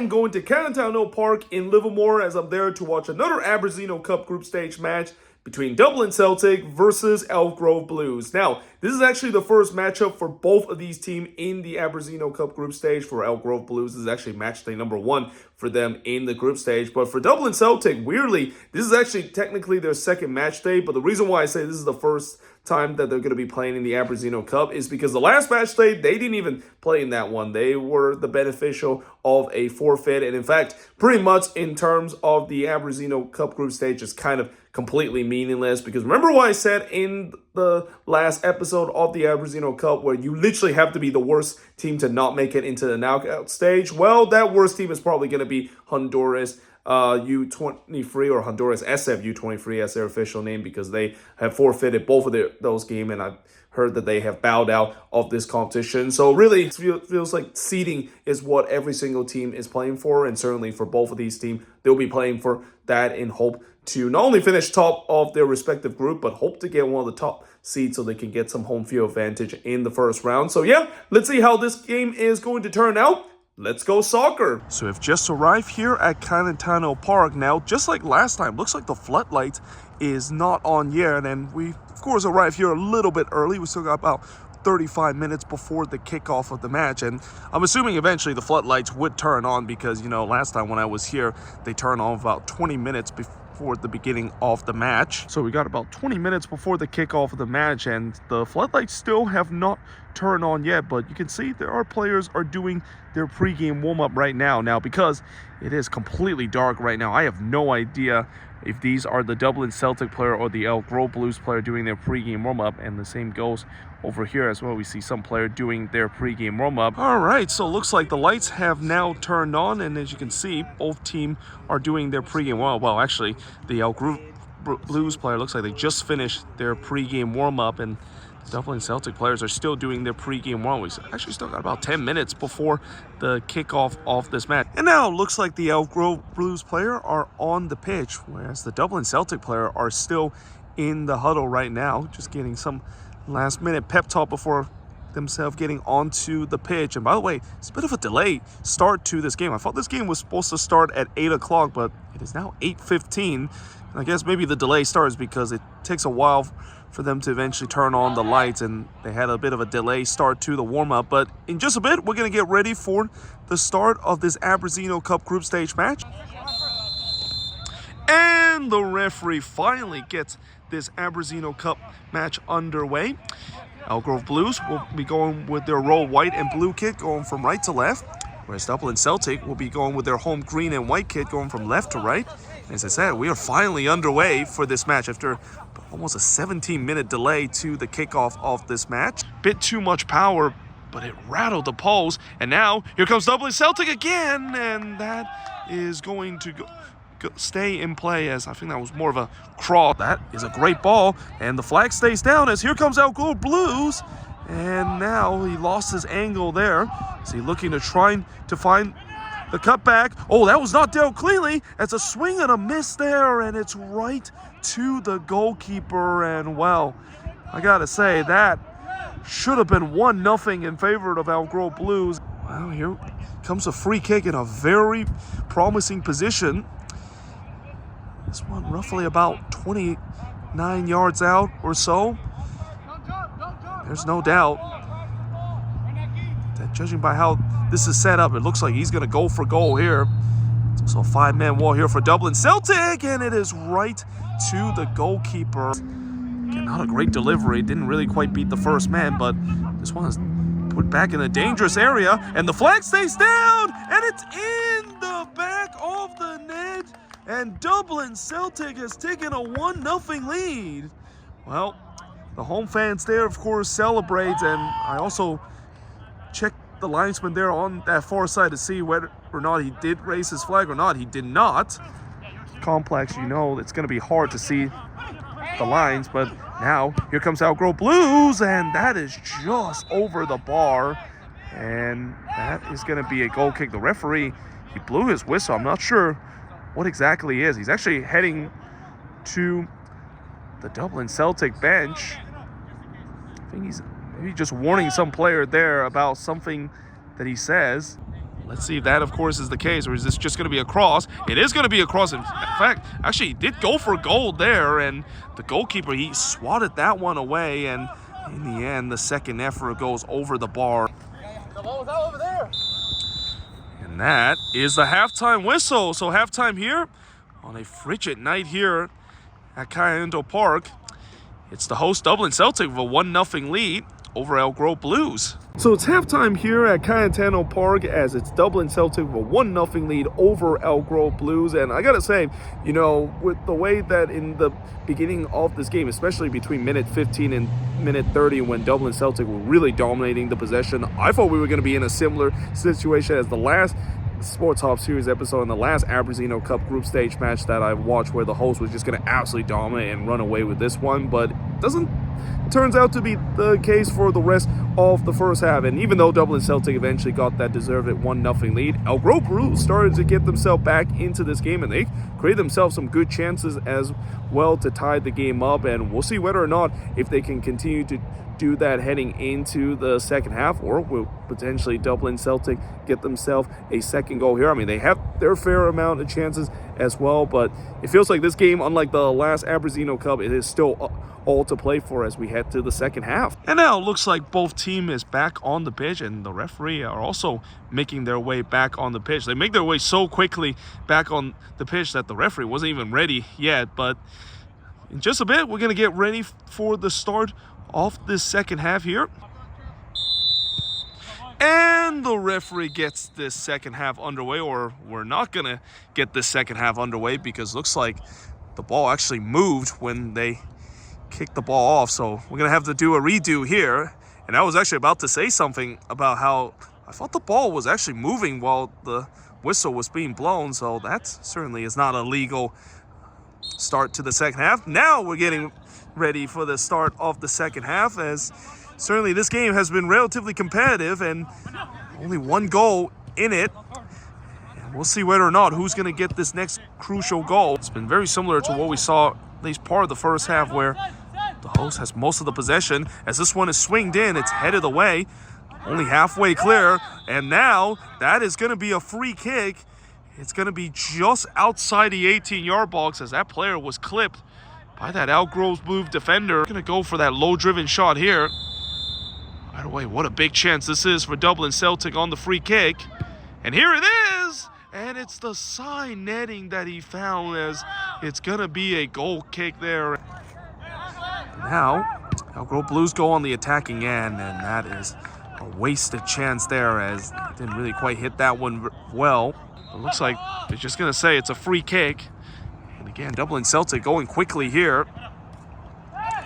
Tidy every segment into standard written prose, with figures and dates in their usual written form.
am going to Cayetano Park in Livermore as I'm there to watch another Abrozino Cup group stage match between Dublin Celtic versus Elk Grove Blues. Now, this is actually the first matchup for both of these teams in the Abrozino Cup group stage. For Elk Grove Blues, this is actually match day number 1 for them in the group stage. But for Dublin Celtic, weirdly, this is actually technically their second match day. But the reason why I say this is the first time that they're going to be playing in the Abrozino Cup is because the last match day, they didn't even play in that one. They were the beneficial of a forfeit. And in fact, pretty much in terms of the Abrozino Cup group stage, it's kind of completely meaningless, because remember what I said in the last episode of the Abrozino Cup where you literally have to be the worst team to not make it into the knockout stage? Well, that worst team is probably going to be Honduras U23, or Honduras SF U23 as their official name, because they have forfeited both of those games, and I've heard that they have bowed out of this competition. So really, it feels like seeding is what every single team is playing for, and certainly for both of these teams, they'll be playing for that in hope to not only finish top of their respective group, but hope to get one of the top seeds so they can get some home field advantage in the first round. So yeah, let's see how this game is going to turn out. Let's go soccer. So we've just arrived here at Cayetano Park. Now, just like last time, looks like the floodlight is not on yet, and we, of course, arrived here a little bit early. We still got about 35 minutes before the kickoff of the match, and I'm assuming eventually the floodlights would turn on, because, you know, last time when I was here, they turned on about 20 minutes before the beginning of the match. So we got about 20 minutes before the kickoff of the match, and the floodlights still have not turned on yet, but you can see there are players are doing their pregame warm-up right now. Now, because it is completely dark right now, I have no idea if these are the Dublin Celtic player or the Elk Grove Blues player doing their pregame warm-up, and the same goes over here as well. We see some player doing their pregame warm-up. All right, so it looks like the lights have now turned on, and as you can see, both teams are doing their pregame warm-up. Well, actually, the Elk Grove Blues player looks like they just finished their pregame warm-up, and the Dublin Celtic players are still doing their pregame warm-up. We actually still got about 10 minutes before the kickoff of this match. And now it looks like the Elk Grove Blues player are on the pitch, whereas the Dublin Celtic player are still in the huddle right now, just getting some last-minute pep talk before themselves getting onto the pitch. And by the way, it's a bit of a delay start to this game. I thought this game was supposed to start at 8 o'clock, but it is now 8:15. I guess maybe the delay starts because it takes a while for them to eventually turn on the lights, and they had a bit of a delay start to the warm-up. But in just a bit, we're going to get ready for the start of this Abrozino Cup group stage match. And the referee finally gets this Abrozino Cup match underway. Elk Grove Blues will be going with their roll white and blue kit, going from right to left, whereas Dublin Celtic will be going with their home green and white kit, going from left to right. As I said, we are finally underway for this match after almost a 17-minute delay to the kickoff of this match. Bit too much power, but it rattled the post. And now here comes Dublin Celtic again, and that is going to stay in play, as I think that was more of a cross. That is a great ball, and the flag stays down as here comes Elk Grove Blues. And now he lost his angle there. Is he looking to try to find the cutback? Oh, that was not dealt cleanly. It's a swing and a miss there, and it's right to the goalkeeper. And well, I gotta say that should have been 1-0 in favor of Elk Grove Blues. Well, here comes a free kick in a very promising position. This one roughly about 29 yards out or so. There's no doubt that, judging by how this is set up, it looks like he's going to go for goal here. It's also a 5-man wall here for Dublin Celtic, and it is right to the goalkeeper. Again, not a great delivery. Didn't really quite beat the first man, but this one is put back in a dangerous area, and the flag stays down, and it's in the back of the net, and Dublin Celtic has taken a 1-0 lead. Well, the home fans there, of course, celebrate, and I also checked the linesman there on that far side to see whether or not he did raise his flag or not. He did not. Complex, you know, it's going to be hard to see the lines, but now here comes Elk Grove Blues, and that is just over the bar, and that is going to be a goal kick. The referee, he blew his whistle. I'm not sure what exactly he is. He's actually heading to the Dublin Celtic bench. I think he's maybe just warning some player there about something that he says. Let's see if that, of course, is the case, or is this just going to be a cross? It is going to be a cross. In fact, actually, he did go for goal there, and the goalkeeper, he swatted that one away, and in the end, the second effort goes over the bar. The ball was out over there. And that is the halftime whistle. So halftime here on a frigid night here at Cayetano Park. It's the host Dublin Celtic with a 1-0 lead over Elk Grove Blues. So it's halftime here at Cayetano Park as it's Dublin Celtic with a 1-0 lead over Elk Grove Blues. And I gotta say, you know, with the way that in the beginning of this game, especially between minute 15 and minute 30 when Dublin Celtic were really dominating the possession, I thought we were going to be in a similar situation as the last Sporthop series episode and the last Abrozino Cup group stage match that I watched, where the host was just going to absolutely dominate and run away with this one, but it turns out to be the case for the rest of the first half. And even though Dublin Celtic eventually got that deserved 1-0 lead, Elk Grove Blues started to get themselves back into this game, and they created themselves some good chances as well to tie the game up. And we'll see whether or not if they can continue to do that heading into the second half, or will potentially Dublin Celtic get themselves a second goal here. I mean, they have their fair amount of chances as well, but it feels like this game, unlike the last Abrozino Cup, it is still all to play for as we head to the second half. And now it looks like both team is back on the pitch, and the referee are also making their way back on the pitch. They make their way so quickly back on the pitch that the referee wasn't even ready yet, but in just a bit, we're going to get ready for the start of this second half here. And the referee gets this second half underway, or we're not going to get this second half underway because it looks like the ball actually moved when they kicked the ball off. So we're going to have to do a redo here. And I was actually about to say something about how I thought the ball was actually moving while the whistle was being blown. So that certainly is not a legal start to the second half. Now we're getting ready for the start of the second half, as certainly this game has been relatively competitive and only one goal in it. And we'll see whether or not who's going to get this next crucial goal. It's been very similar to what we saw at least part of the first half, where the host has most of the possession. As this one is swinged in, it's headed away, only halfway clear, and now that is going to be a free kick. It's going to be just outside the 18-yard box, as that player was clipped by that Elk Grove Blues defender. Going to go for that low-driven shot here. By the way, what a big chance this is for Dublin Celtic on the free kick. And here it is! And it's the side netting that he found, as it's going to be a goal kick there. Now, Elk Grove Blues go on the attacking end, and that is a wasted chance there, as it didn't really quite hit that one well. It looks like they're just going to say it's a free kick. And again, Dublin Celtic going quickly here,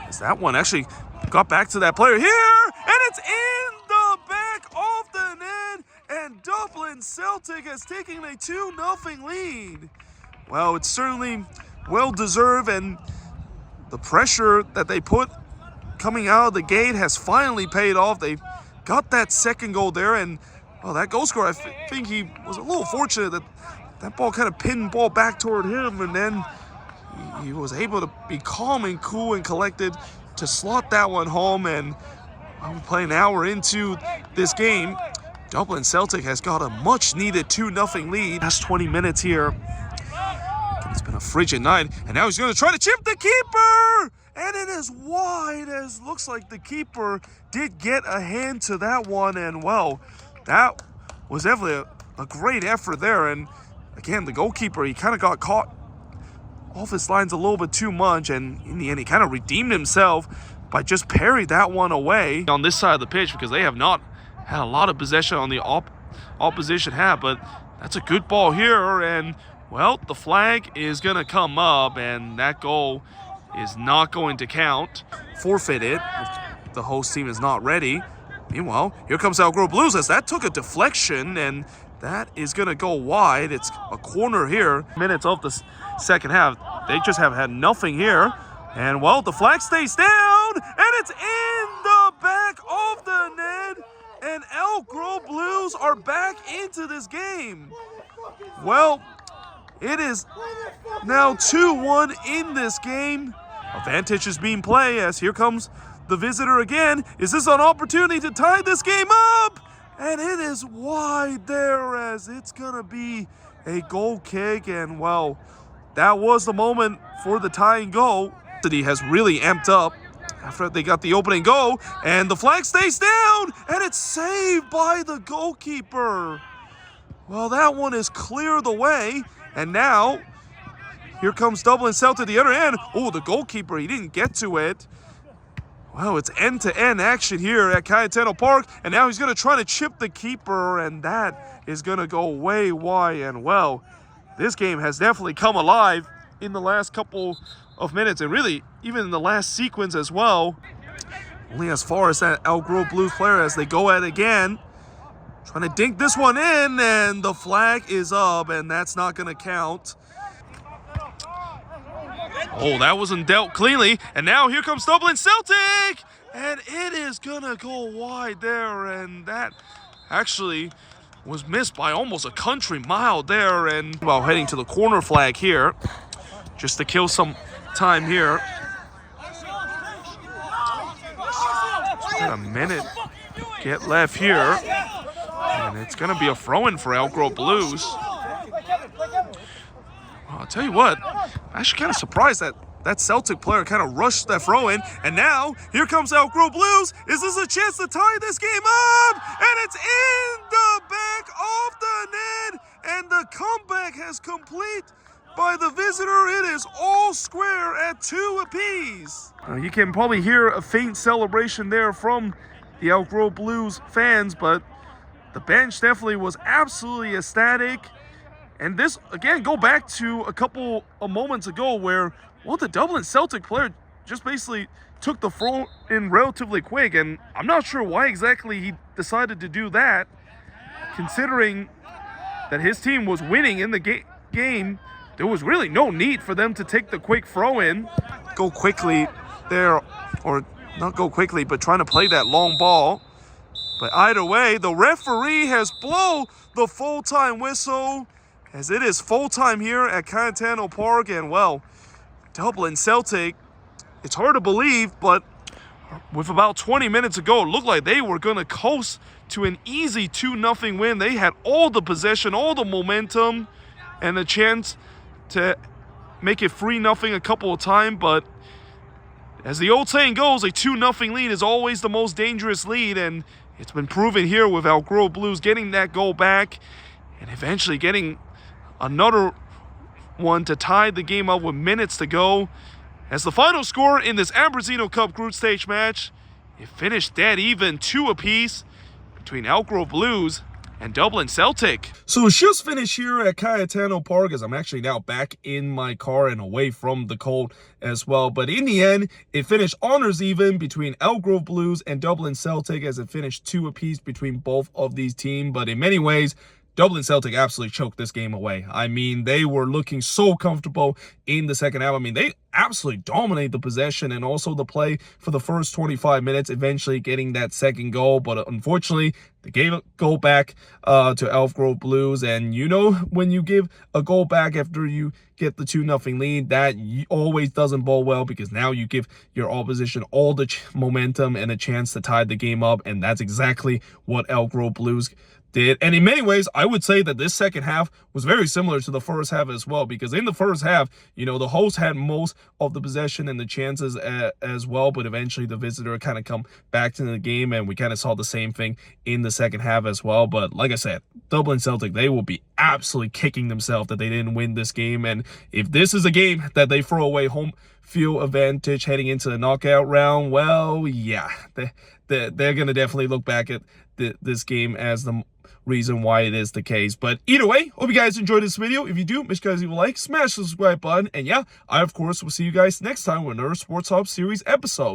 as that one actually got back to that player here, and it's in the back of the net, and Dublin Celtic has taken a 2-0 lead. Well, it's certainly well-deserved, and the pressure that they put coming out of the gate has finally paid off. They got that second goal there, and well, that goal scorer, I think he was a little fortunate that that ball kind of pinned the ball back toward him, and then he was able to be calm and cool and collected to slot that one home. And we're playing an hour into this game. Dublin Celtic has got a much-needed 2-0 lead. Last 20 minutes here. It's been a frigid night, and now he's going to try to chip the keeper, and it is wide, as looks like the keeper did get a hand to that one, and well, that was definitely a great effort there. And again, the goalkeeper, he kind of got caught off his lines a little bit too much, and in the end, he kind of redeemed himself by just parrying that one away on this side of the pitch, because they have not had a lot of possession on the opposition half. But that's a good ball here, and well, the flag is going to come up, and that goal is not going to count. Forfeited if the host team is not ready. Meanwhile, here comes Elk Grove Blues, as that took a deflection, and that is going to go wide. It's a corner here. Minutes of the second half, they just have had nothing here. And well, the flag stays down, and it's in the back of the net, and Elk Grove Blues are back into this game. Well, it is now 2-1 in this game. Advantage is being played, as here comes the visitor again. Is this an opportunity to tie this game up? and it is wide there as it's going to be a goal kick. And, well, that was the moment for the tying goal. City has really amped up after they got the opening goal, and the flag stays down, and it's saved by the goalkeeper. Well, that one is cleared away, and now here comes Dublin Celtic at the other end. Oh, the goalkeeper, he didn't get to it. Well, it's end-to-end action here at Cayetano Park, and now he's going to try to chip the keeper, and that is going to go way wide. And, well, this game has definitely come alive in the last couple of minutes, and really even in the last sequence as well. Only as far as that Elk Grove Blues player as they go at it again. Trying to dink this one in, and the flag is up, and that's not going to count. Oh, that wasn't dealt cleanly, and now here comes Dublin Celtic, and it is going to go wide there, and that actually was missed by almost a country mile there. And while heading to the corner flag here, just to kill some time here. Got a minute get left here, and it's going to be a throw-in for Elk Grove Blues. I'll tell you what, I'm actually kind of surprised that that Celtic player kind of rushed that throw-in, and now here comes Elk Grove Blues. Is this a chance to tie this game up? And it's in the back of the net, and the comeback has complete by the visitor. It is all square at 2 apiece. You can probably hear a faint celebration there from the Elk Grove Blues fans, but the bench definitely was absolutely ecstatic. And this, again, go back to a couple of moments ago where, well, the Dublin Celtic player just basically took the throw in relatively quick, and I'm not sure why exactly he decided to do that, considering that his team was winning in the game. There was really no need for them to take the quick throw in. Go quickly there, or not go quickly, but trying to play that long ball. But either way, the referee has blown the full-time whistle, as it is full-time here at Cayetano Park. And, well, Dublin Celtic, it's hard to believe, but with about 20 minutes ago, it looked like they were going to coast to an easy 2-0 win. They had all the possession, all the momentum, and a chance to make it 3-0 a couple of times. But as the old saying goes, a 2-0 lead is always the most dangerous lead, and it's been proven here with Elk Grove Blues getting that goal back and eventually getting another one to tie the game up with minutes to go. As the final score in this Abrozino Cup group stage match, it finished dead even 2 apiece between Elk Grove Blues and Dublin Celtic. So it's just finished here at Cayetano Park, as I'm actually now back in my car and away from the cold as well. But in the end, it finished honors even between Elk Grove Blues and Dublin Celtic, as it finished 2 apiece between both of these teams. But in many ways, Dublin Celtic absolutely choked this game away. I mean, they were looking so comfortable in the second half. I mean, they absolutely dominated the possession and also the play for the first 25 minutes, eventually getting that second goal. But unfortunately, they gave a goal back to Elk Grove Blues. And you know, when you give a goal back after you get the 2-0 lead, that always doesn't bode well, because now you give your opposition all the momentum and a chance to tie the game up. And that's exactly what Elk Grove Blues did. And in many ways, I would say that this second half was very similar to the first half as well, because in the first half, you know, the host had most of the possession and the chances as well, but eventually the visitor kind of come back to the game, and we kind of saw the same thing in the second half as well. But like I said, Dublin Celtic, they will be absolutely kicking themselves that they didn't win this game. And if this is a game that they throw away home field advantage heading into the knockout round, well, yeah, they're going to definitely look back at this game as the reason why it is the case. But either way, hope you guys enjoyed this video. If you do, make sure you guys leave a like, smash the subscribe button, and yeah, I of course will see you guys next time with another Sports Hub series episode.